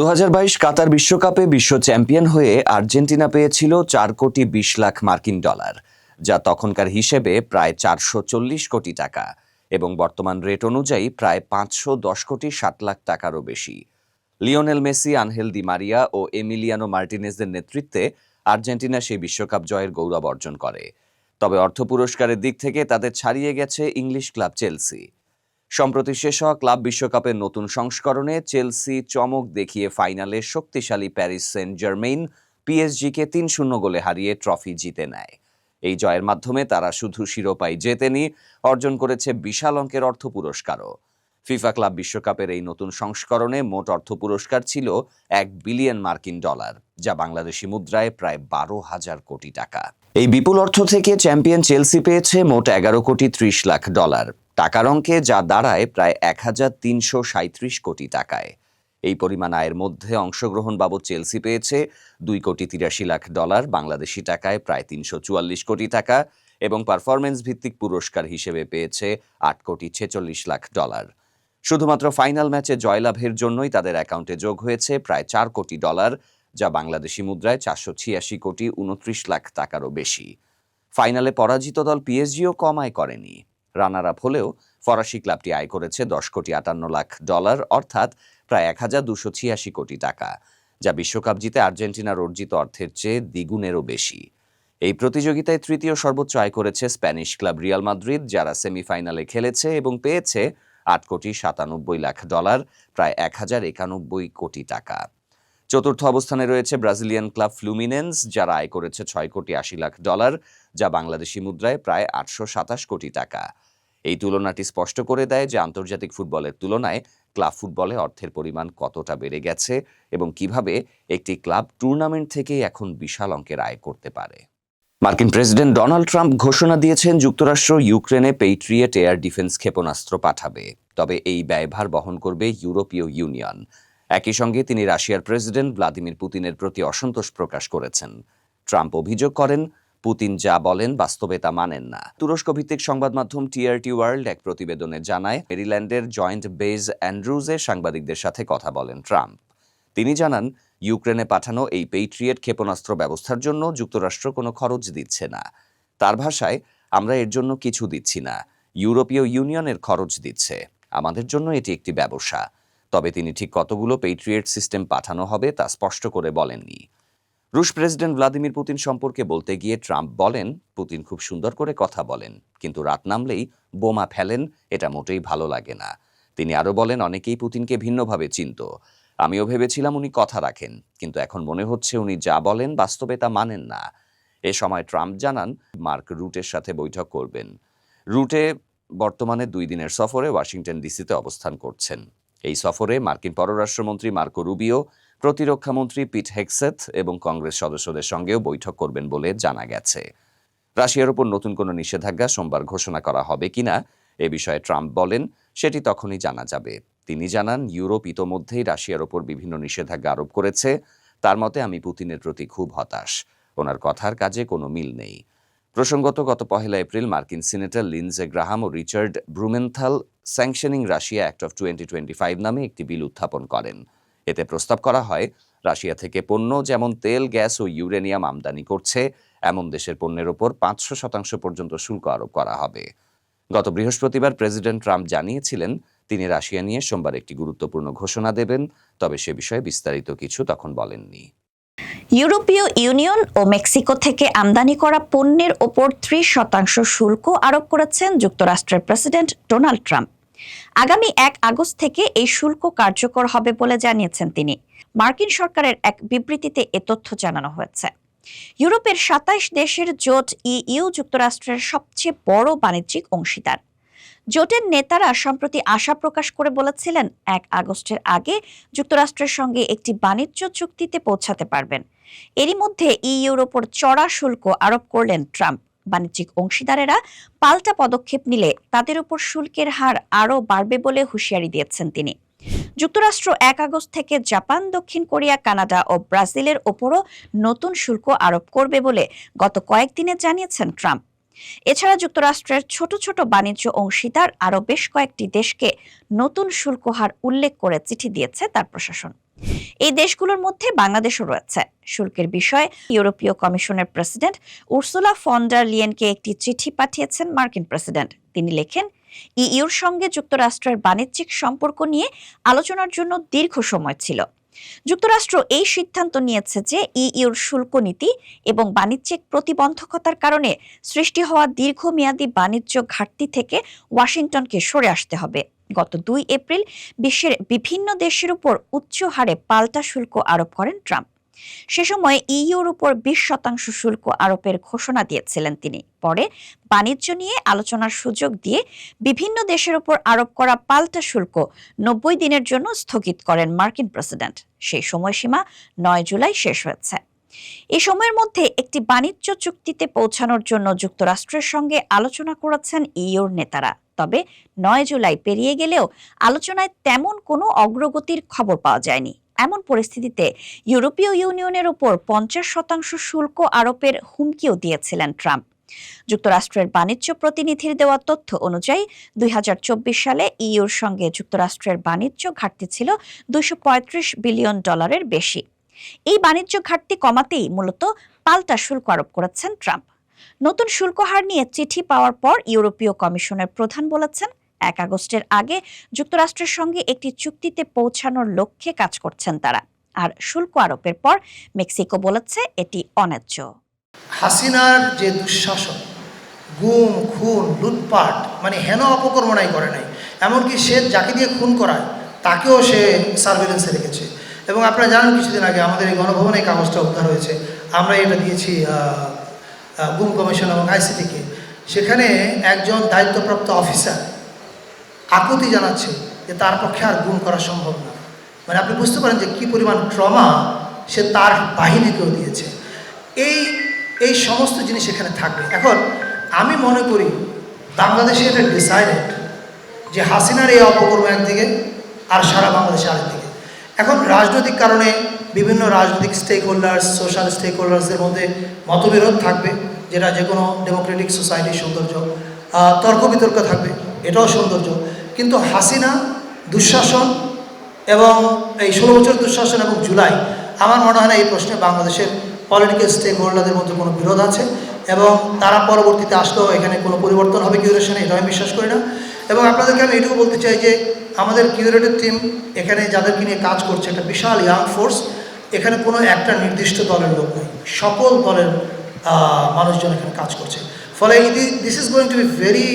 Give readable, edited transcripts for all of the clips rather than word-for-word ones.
2022 কাতার বিশ্বকাপে বিশ্ব চ্যাম্পিয়ন হয়ে আর্জেন্টিনা পেয়েছিল $4,20,00,000 যা তখনকার হিসেবে প্রায় 440 কোটি টাকা এবং বর্তমান রেট অনুযায়ী প্রায় 510,60,00,000 টাকারও বেশি। Lionel Messi, Angel Di Maria ও এমিলিয়ানো মার্টিনেজের নেতৃত্বে আর্জেন্টিনা সেই বিশ্বকাপ জয়ের গৌরব অর্জন করে। তবে অর্থ পুরস্কারের দিক থেকে তাদের ছাড়িয়ে গেছে ইংলিশ ক্লাব চেলসি। সম্প্রতি শেষ হওয়া ক্লাব বিশ্বকাপের নতুন সংস্করণে চেলসি চমক দেখিয়ে ফাইনালে শক্তিশালী প্যারিস সেন্ট জার্মেইন পিএসজিকে 3-0 গোলে হারিয়ে ট্রফি জিতে নেয়। এই জয়ের মাধ্যমে তারা শুধু শিরোপাই জেতেনি, অর্জন করেছে বিশাল অঙ্কের অর্থ পুরস্কারও। ফিফা ক্লাব বিশ্বকাপের এই নতুন সংস্করণে মোট অর্থ পুরস্কার ছিল $1 বিলিয়ন, যা বাংলাদেশি মুদ্রায় প্রায় 12,000 কোটি টাকা। এই বিপুল অর্থ থেকে চ্যাম্পিয়ন চেলসি পেয়েছে মোট $11,30,00,000 টাকার অঙ্কে, যা দাঁড়ায় প্রায় 1,337 কোটি টাকায়। এই পরিমাণ আয়ের মধ্যে অংশগ্রহণ বাবদ চেলসি পেয়েছে $2,83,00,000 বাংলাদেশি টাকায় প্রায় 344 কোটি টাকা এবং পারফরমেন্স ভিত্তিক পুরস্কার হিসেবে পেয়েছে $8,46,00,000। শুধুমাত্র ফাইনাল ম্যাচে জয়লাভের জন্যই তাদের অ্যাকাউন্টে যোগ হয়েছে প্রায় $4 কোটি, যা বাংলাদেশি মুদ্রায় 486,29,00,000 টাকারও বেশি। ফাইনালে পরাজিত দল পিএসজিও কম আয় করেনি। রানার আপ হলেও ফরাসি ক্লাবটি আয় করেছে $10,58,00,000, অর্থাৎ প্রায় 1,286 কোটি টাকা, যা বিশ্বকাপ জিতে আর্জেন্টিনার অর্জিত অর্থের চেয়ে দ্বিগুণেরও বেশি। এই প্রতিযোগিতায় তৃতীয় সর্বোচ্চ আয় করেছে স্প্যানিশ ক্লাব রিয়াল মাদ্রিদ, যারা সেমিফাইনালে খেলেছে এবং পেয়েছে $8,97,00,000, প্রায় 1,091 কোটি টাকা। চতুর্থ অবস্থানে রয়েছে ব্রাজিলিয়ান ক্লাব ফ্লুমিনেন্স, যারা আয় করেছে $6,80,00,000, যা বাংলাদেশি মুদ্রায় প্রায় 827 কোটি টাকা। এই তুলনাটি স্পষ্ট করে দেয় যে আন্তর্জাতিক ফুটবলের তুলনায় ক্লাব ফুটবলে অর্থের পরিমাণ কতটা বেড়ে গেছে এবং কিভাবে একটি ক্লাব টুর্নামেন্ট থেকেই এখন বিশাল অঙ্কের আয় করতে পারে। মার্কিন প্রেসিডেন্ট ডোনাল্ড ট্রাম্প ঘোষণা দিয়েছেন যুক্তরাষ্ট্র ইউক্রেনে পেট্রিয়েট এয়ার ডিফেন্স ক্ষেপণাস্ত্র পাঠাবে, তবে এই ব্যয়ভার বহন করবে ইউরোপীয় ইউনিয়ন। একই সঙ্গে তিনি রাশিয়ার প্রেসিডেন্ট ভ্লাদিমির পুতিনের প্রতি অসন্তোষ প্রকাশ করেছেন। ট্রাম্প অভিযোগ করেন, পুতিন যা বলেন বাস্তবে তা মানেন না। তুরস্ক ভিত্তিক সংবাদ মাধ্যম টিআরটি ওয়ার্ল্ড এক প্রতিবেদনে জানায়, মেরিল্যান্ডের জয়েন্ট বেজ অ্যান্ড্রুজে সাংবাদিকদের সাথে কথা বলেন ট্রাম্প। তিনি জানান, ইউক্রেনে পাঠানো এই পেট্রিয়েট ক্ষেপণাস্ত্র ব্যবস্থার জন্য যুক্তরাষ্ট্র কোনো খরচ দিচ্ছে না। তার ভাষায়, আমরা এর জন্য কিছু দিচ্ছি না, ইউরোপীয় ইউনিয়নের খরচ দিচ্ছে। আমাদের জন্য এটি একটি ব্যবসা। তবে তিনি ঠিক কতগুলো পেট্রিয়েট সিস্টেম পাঠানো হবে তা স্পষ্ট করে বলেননি। রুশ প্রেসিডেন্ট ভ্লাদিমির পুতিন সম্পর্কে বলতে গিয়ে ট্রাম্প বলেন, পুতিন খুব সুন্দর করে কথা বলেন, কিন্তু রাত নামলেই বোমা ফেলেন, এটা মোটেই ভালো লাগে না। তিনি আরও বলেন, অনেকেই পুতিনকে ভিন্নভাবে চিনত। আমিও ভেবেছিলাম উনি কথা রাখেন, কিন্তু এখন মনে হচ্ছে উনি যা বলেন বাস্তবে তা মানেন না। এ সময় ট্রাম্প জানান, মার্ক রুটের সাথে বৈঠক করবেন। রুটে বর্তমানে 2 দিনের সফরে ওয়াশিংটন ডিসিতে অবস্থান করছেন। এই সফরে মার্কিন পররাষ্ট্রমন্ত্রী মার্কো রুবিও, প্রতিরক্ষামন্ত্রী পিট হেগসেথ এবং কংগ্রেস সদস্যদের সঙ্গেও বৈঠক করবেন বলে জানা গেছে। রাশিয়ার উপর নতুন কোনো নিষেধাজ্ঞা সোমবার ঘোষণা করা হবে কিনা এ বিষয়ে ট্রাম্প বলেন, সেটি তখনই জানা যাবে। তিনি জানান, ইউরোপ ইতোমধ্যেই রাশিয়ার উপর বিভিন্ন নিষেধাজ্ঞা আরোপ করেছে। তার মতে, আমি পুতিনের প্রতি খুব হতাশ। ওনার কথার কাজে কোনো মিল নেই। প্রসঙ্গত, গত 1 এপ্রিল মার্কিন সিনেটর লিন্ডসে গ্রাহাম ও Richard Blumenthal sanctioning Russia act of 2025 নামে একটি বিল উত্থাপন করেন। এতে প্রস্তাব করা হয়, রাশিয়া থেকে পণ্য যেমন তেল, গ্যাস ও ইউরেনিয়াম আমদানি করছে এমন দেশের পণ্যের ওপর 500% পর্যন্ত শুল্ক আরোপ করা হবে। গত বৃহস্পতিবার প্রেসিডেন্ট ট্রাম্প জানিয়েছিলেন, তিনি রাশিয়া নিয়ে সোমবার একটি গুরুত্বপূর্ণ ঘোষণা দেবেন, তবে সে বিষয়ে বিস্তারিত কিছু তখন বলেননি। ইউরোপীয় ইউনিয়ন ও মেক্সিকো থেকে আমদানি করা পণ্যের ওপর 30% শুল্ক আরোপ করেছেন যুক্তরাষ্ট্রের প্রেসিডেন্ট ডোনাল্ড ট্রাম্প। আগামী 1 আগস্ট থেকে এই শুল্ক কার্যকর হবে বলে জানিয়েছেন তিনি। মার্কিন সরকারের এক বিবৃতিতে এ তথ্য জানানো হয়েছে। ইউরোপের 27 দেশের জোট ইইউ যুক্তরাষ্ট্রের সবচেয়ে বড় বাণিজ্যিক অংশীদার। জোটের নেতারা সম্প্রতি আশা প্রকাশ করে বলেছিলেন, 1 আগস্টের আগে যুক্তরাষ্ট্রের সঙ্গে একটি বাণিজ্য চুক্তিতে পৌঁছাতে পারবেন। এরই মধ্যে ইইউর ওপর চড়া শুল্ক আরোপ করলেন ট্রাম্প। বাণিজ্যিক অংশীদারেরা পাল্টা পদক্ষেপ নিলে তাদের উপর শুল্কের হার আরও বাড়বে বলে হুঁশিয়ারি দিয়েছেন তিনি। যুক্তরাষ্ট্র 1 আগস্ট থেকে জাপান, দক্ষিণ কোরিয়া, কানাডা ও ব্রাজিলের ওপরও নতুন শুল্ক আরোপ করবে বলে গত কয়েকদিনে জানিয়েছেন ট্রাম্প। এছাড়া যুক্তরাষ্ট্রের ছোট ছোট বাণিজ্য অংশীদার আরও বেশ কয়েকটি দেশকে নতুন শুল্ক হার উল্লেখ করে চিঠি দিয়েছে তার প্রশাসন। এই দেশগুলোর মধ্যে বাংলাদেশও রয়েছে। শুল্কের বিষয়ে ইউরোপীয় কমিশনের প্রেসিডেন্ট উর্সুলা ফন ডার লিয়েনকে একটি চিঠি পাঠিয়েছেন মার্কিন প্রেসিডেন্ট। তিনি লেখেন, ইইউর সঙ্গে যুক্তরাষ্ট্রের বাণিজ্যিক সম্পর্ক নিয়ে আলোচনার জন্য দীর্ঘ সময় ছিল। যুক্তরাষ্ট্র এই সিদ্ধান্ত নিয়েছে যে ইইউর শুল্ক নীতি এবং বাণিজ্যিক প্রতিবন্ধকতার কারণে সৃষ্টি হওয়া দীর্ঘমেয়াদী বাণিজ্য ঘাটতি থেকে ওয়াশিংটনকে সরে আসতে হবে। গত 2 এপ্রিল বিশ্বের বিভিন্ন দেশের উপর উচ্চ হারে পাল্টা শুল্ক আরোপ করেন ট্রাম্প। সে সময় ইইউর উপর 20% শুল্ক আরোপের ঘোষণা দিয়েছিলেন তিনি। পরে বাণিজ্য নিয়ে আলোচনার সুযোগ দিয়ে বিভিন্ন দেশের উপর আরোপ করা পাল্টা শুল্ক 90 দিনের জন্য স্থগিত করেন মার্কিন প্রেসিডেন্ট। সেই সময়সীমা 9 জুলাই শেষ হয়েছে। এই সময়ের মধ্যে একটি বাণিজ্য চুক্তিতে পৌঁছানোর জন্য যুক্তরাষ্ট্রের সঙ্গে আলোচনা করেছেন ইইউর নেতারা। তবে 9 জুলাই পেরিয়ে গেলেও আলোচনায় তেমন কোনো অগ্রগতির খবর পাওয়া যায়নি। এমন পরিস্থিতিতে ইউরোপীয় ইউনিয়নের উপর 50% শুল্ক আরোপের হুমকিও দিয়েছিলেন ট্রাম্প। যুক্তরাষ্ট্রের বাণিজ্য প্রতিনিধির দেওয়া তথ্য অনুযায়ী 2024 সালে ইইউর সঙ্গে যুক্তরাষ্ট্রের বাণিজ্য ঘাটতি ছিল $235 বিলিয়ন বেশি। এই বাণিজ্য ঘাটতি কমাতেই মূলত পাল্টা শুল্ক আরোপ করেছেন ট্রাম্প। নতুন শুল্ক হার নিয়ে চিঠি পাওয়ার পর ইউরোপীয় কমিশনের প্রধান বলেছেন, 1 আগস্টের আগে যুক্তরাষ্ট্রের সঙ্গে একটি চুক্তিতে পৌঁছানোর লক্ষ্যে কাজ করছেন তারা। আর শুল্ক আরোপের পর মেক্সিকো বলেছে এটি অন্যায্য। হাসিনার যে দুঃশাসন, গুম খুন লুটপাট, মানে হেন অপকর্মনাই করে নাই, এমনকি সে যাকে দিয়ে খুন করায় তাকেও সে সার্ভেলেন্সে রেখেছে। এবং আপনারা জানেন কিছুদিন আগে আমাদের এই গণভবনে এই কাগজটা উদ্ধার হয়েছে, আমরা এটা দিয়েছি গুম কমিশন এবং আইসিটিকে। সেখানে একজন দায়িত্বপ্রাপ্ত অফিসার আকুতি জানাচ্ছে যে তার পক্ষে আর গুম করা সম্ভব না। মানে আপনি বুঝতে পারেন যে কী পরিমাণ ট্রমা সে তার বাহিনীকেও দিয়েছে। এই সমস্ত জিনিস এখানে থাকবে। এখন আমি মনে করি বাংলাদেশে এটা ডিসাইডেড যে হাসিনার এই অপকর্ম একদিকে আর সারা বাংলাদেশে আরেকদিকে। এখন রাজনৈতিক কারণে বিভিন্ন রাজনৈতিক স্টেক হোল্ডার্স, সোশ্যাল স্টেক হোল্ডার্সদের মধ্যে মতবিরোধ থাকবে, যেটা যে কোনো ডেমোক্রেটিক সোসাইটির সৌন্দর্য। তর্ক বিতর্ক থাকবে, এটাও সৌন্দর্য। কিন্তু হাসিনা দুঃশাসন এবং এই 16 বছর দুঃশাসন এবং জুলাই, আমার মনে হয় না এই প্রশ্নে বাংলাদেশের পলিটিক্যাল স্টেক হোল্ডারদের মধ্যে কোনো বিরোধ আছে এবং তারা পরবর্তীতে আসলেও এখানে কোনো পরিবর্তন হবে কিউরেশনে, এটা আমি বিশ্বাস করি না। এবং আপনাদেরকে আমি এটুকু বলতে চাই যে আমাদের কিউরেটিভ টিম এখানে যাদেরকে নিয়ে কাজ করছে, একটা বিশাল ইয়াং ফোর্স। এখানে কোনো একটা নির্দিষ্ট দলের লোক নেই, সকল দলের মানুষজন এখানে কাজ করছে। ফলে this is going to be very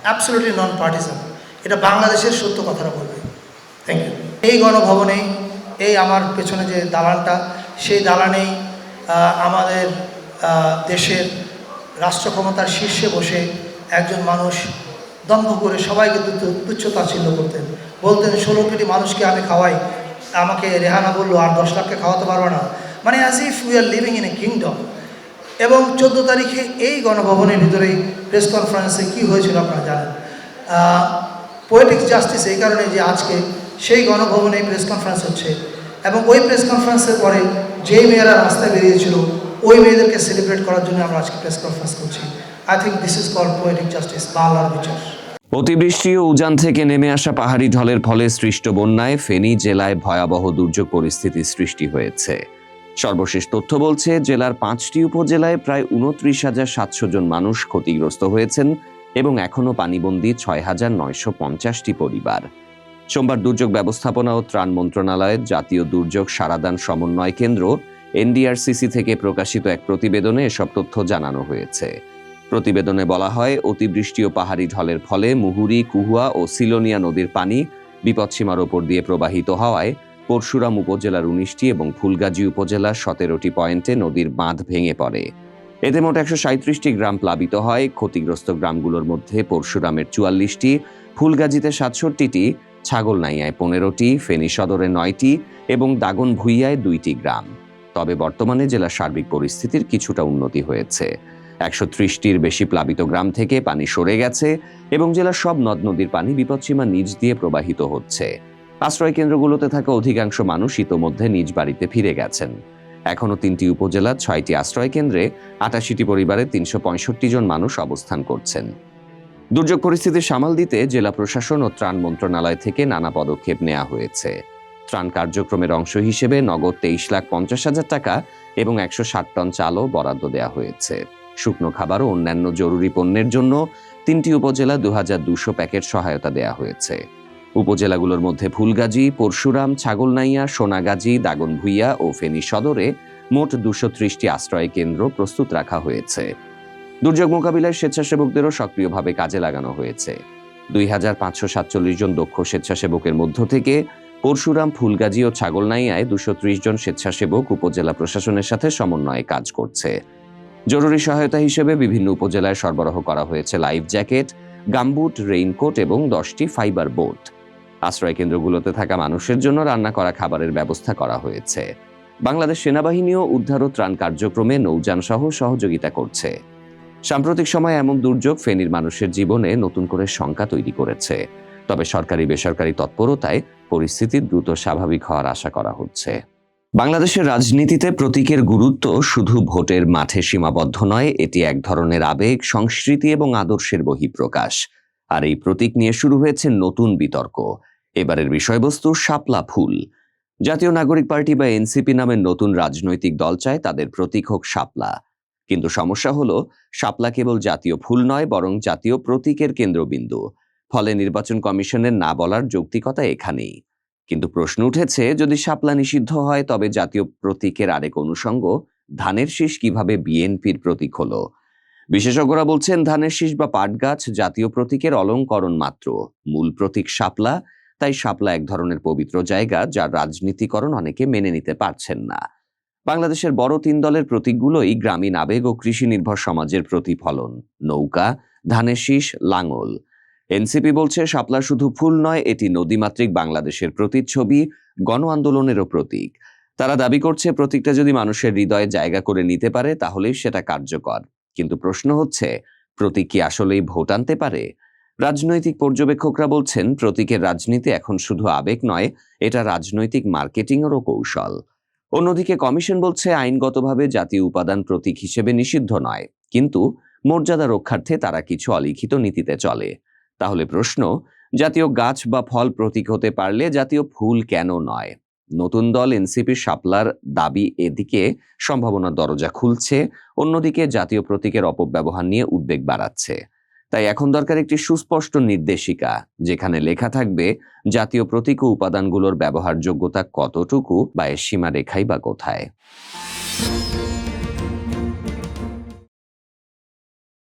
absolutely non partisan. এটা বাংলাদেশের সত্য কথাটা বলবে। Thank you. এই গণভবনেই, এই আমার পেছনে যে দালানটা, সেই দালানেই আমাদের দেশের রাষ্ট্র ক্ষমতার শীর্ষে বসে একজন মানুষ দম্ভ করে সবাইকে তুচ্ছ-তাচ্ছিল্য করতেন, বলতেন 16 কোটি মানুষকে আমি খাওয়াই, আমাকে রেহানা বললো আর 10 লাখকে খাওয়াতে পারবো না, মানে as if we are living in a kingdom. এবং 14 তারিখে এই গণভবনের ভিতরেই প্রেস কনফারেন্সে কী হয়েছিল আপনারা জানেন। পোয়েটিক জাস্টিস এই কারণে যে আজকে সেই গণভবনে প্রেস কনফারেন্স হচ্ছে এবং ওই প্রেস কনফারেন্সের পরে যেই মেয়েরা রাস্তায় বেরিয়েছিল ওই মেয়েদেরকে সেলিব্রেট করার জন্য আমরা আজকে প্রেস কনফারেন্স করছি। I think this is called poetic justice বা আল্লাহর বিচার। অতিবৃষ্টি ও উজান থেকে নেমে আসা পাহাড়ি ঢলের ফলে সৃষ্ট বন্যায় ফেনী জেলায় ভয়াবহ দুর্যোগ পরিস্থিতি সৃষ্টি হয়েছে। সর্বশেষ তথ্য বলছে জেলার 5টি উপজেলায় প্রায় 29,700 জন মানুষ ক্ষতিগ্রস্ত হয়েছেন এবং এখনও পানিবন্দী 6,950টি পরিবার। সোমবার দুর্যোগ ব্যবস্থাপনা ও ত্রাণ মন্ত্রণালয়ের জাতীয় দুর্যোগ সারাদান সমন্বয় কেন্দ্র এনডিআরসিসি থেকে প্রকাশিত এক প্রতিবেদনে এসব তথ্য জানানো হয়েছে। প্রতিবেদনে বলা হয়, অতিবৃষ্টি ও পাহাড়ি ঢলের ফলে মুহুরী, কুহুয়া ও সিলোনিয়া নদীর পানি বিপদসীমার ওপর দিয়ে প্রবাহিত হওয়ায় পরশুরাম উপজেলার 19টি এবং ফুলগাজী উপজেলার 17টি পয়েন্টে নদীর বাঁধ ভেঙে পড়ে। এতে মোট 137টি গ্রাম প্লাবিত হয়। ক্ষতিগ্রস্ত গ্রামগুলোর মধ্যে পরশুরামের 44টি, ফুলগাজীতে 67টি, ছাগলনাইয়ায় 15টি, ফেনী সদরে 9টি এবং দাগনভূঞায় 2টি গ্রাম। তবে বর্তমানে জেলার সার্বিক পরিস্থিতির কিছুটা উন্নতি হয়েছে। 130টির বেশি প্লাবিত গ্রাম থেকে পানি সরে গেছে এবং জেলার সব নদ নদীর পানি বিপদসীমা নিচ দিয়ে প্রবাহিত হচ্ছে। আশ্রয় কেন্দ্রগুলোতে থাকা অধিকাংশ মানুষ ইতোমধ্যে নিজ বাড়িতে ফিরে গেছেন। এখনও 3টি উপজেলার 6টি আশ্রয় কেন্দ্রে 88টি পরিবারের 365 জন মানুষ অবস্থান করছেন। দুর্যোগ পরিস্থিতি সামাল দিতে জেলা প্রশাসন ও ত্রাণ মন্ত্রণালয় থেকে নানা পদক্ষেপ নেওয়া হয়েছে। ত্রাণ কার্যক্রমের অংশ হিসেবে নগদ 23,50,000 টাকা এবং 160 টন চালও বরাদ্দ দেওয়া হয়েছে। শুকনো খাবার ও অন্যান্য জরুরি পণ্যের জন্য 3টি উপজেলা 2,200 প্যাকেট সহায়তা দেওয়া হয়েছে। উপজেলাগুলোর মধ্যে ফুলগাজী, পরশুরাম, ছাগলনাইয়া, সোনাগাজী, দাগনভূঞা ও ফেনী সদরে মোট 230টি আশ্রয় কেন্দ্র প্রস্তুত রাখা হয়েছে। দুর্যোগ মোকাবিলায় স্বেচ্ছাসেবকদেরও সক্রিয়ভাবে কাজে লাগানো হয়েছে। 2,547 জন দক্ষ স্বেচ্ছাসেবকের মধ্য থেকে পরশুরাম, ফুলগাজী ও ছাগলনাইয়ায় 230 জন স্বেচ্ছাসেবক উপজেলা প্রশাসনের সাথে সমন্বয়ে কাজ করছে। জরুরি সহায়তা হিসেবে বিভিন্ন উপজেলায় সরবরাহ করা হয়েছে লাইফ জ্যাকেট, গামবুট, রেইনকোট এবং 10টি ফাইবার বোট। আশ্রয় কেন্দ্রগুলোতে থাকা মানুষের জন্য রান্না করা খাবারের ব্যবস্থা করা হয়েছে। বাংলাদেশ সেনাবাহিনীও উদ্ধার ও ত্রাণ কার্যক্রমে নৌযান সহ সহযোগিতা করছে। সাম্প্রতিক সময়ে এমন দুর্যোগ ফেনীর মানুষের জীবনে নতুন করে শঙ্কা তৈরি করেছে। তবে সরকারি বেসরকারি তৎপরতায় পরিস্থিতি দ্রুত স্বাভাবিক হওয়ার আশা করা হচ্ছে। বাংলাদেশের রাজনীতিতে প্রতীকের গুরুত্ব শুধু ভোটের মাঠে সীমাবদ্ধ নয়, এটি এক ধরনের আবেগ, সংস্কৃতি এবং আদর্শের বহিঃপ্রকাশ। আর এই প্রতীক নিয়ে শুরু হয়েছে নতুন বিতর্ক। এবারের বিষয়বস্তু শাপলা ফুল। জাতীয় নাগরিক পার্টি বা এনসিপি নামের নতুন রাজনৈতিক দল চায় তাদের প্রতীক হোক শাপলা। কিন্তু সমস্যা হলো, শাপলা কেবল জাতীয় ফুল নয়, বরং জাতীয় প্রতীকের কেন্দ্রবিন্দু। ফলে নির্বাচন কমিশনের না বলার যৌক্তিকতা এখানেই। কিন্তু প্রশ্ন উঠেছে, যদি শাপলা নিষিদ্ধ হয় তবে জাতীয় প্রতীকের আরেক অনুষঙ্গ ধানের শীষ কিভাবে বিএনপির প্রতীক হলো? বিশেষজ্ঞরা বলছেন, ধানের শীষ বা পাট গাছ জাতীয় প্রতীকের অলংকরণ মাত্র, মূল প্রতীক শাপলা। তাই শাপলা এক ধরনের পবিত্র জায়গা, যার রাজনীতিকরণ অনেকে মেনে নিতে পারছেন না। বাংলাদেশের বড় 3 দলের প্রতীকগুলোই গ্রামীণ আবেগ ও কৃষি নির্ভর সমাজের প্রতিফলন। নৌকা, ধানের শীষ, লাঙল। এনসিপি বলছে শাপলা শুধু ফুল নয়, এটি নদীমাতৃক বাংলাদেশের প্রতিচ্ছবি, গণ আন্দোলনেরও প্রতীক। তারা দাবি করছে, প্রতীকটা যদি মানুষের হৃদয়ে জায়গা করে নিতে পারে তাহলেই সেটা কার্যকর। কিন্তু প্রশ্ন হচ্ছে, প্রতীক কি আসলেই ভোট আনতে পারে? রাজনৈতিক পর্যবেক্ষকরা বলছেন, প্রতীকের রাজনীতি এখন শুধু আবেগ নয়, এটা রাজনৈতিক মার্কেটিংয়েরও কৌশল। অন্যদিকে কমিশন বলছে, আইনগতভাবে জাতীয় উপাদান প্রতীক হিসেবে নিষিদ্ধ নয়, কিন্তু মর্যাদা রক্ষার্থে তারা কিছু অলিখিত নীতিতে চলে। তাহলে প্রশ্ন, জাতীয় গাছ বা ফল প্রতীক হতে পারলে জাতীয় ফুল কেন নয়? নতুন দল এনসিপির শাপলার দাবি এদিকে সম্ভাবনার দরজা খুলছে, অন্যদিকে জাতীয় প্রতীকের অপব্যবহার নিয়ে উদ্বেগ বাড়াচ্ছে। তাই এখন দরকার একটি সুস্পষ্ট নির্দেশিকা, যেখানে লেখা থাকবে জাতীয় প্রতীক ও উপাদানগুলোর ব্যবহারযোগ্যতা কতটুকু বা এর সীমারেখাই বা কোথায়।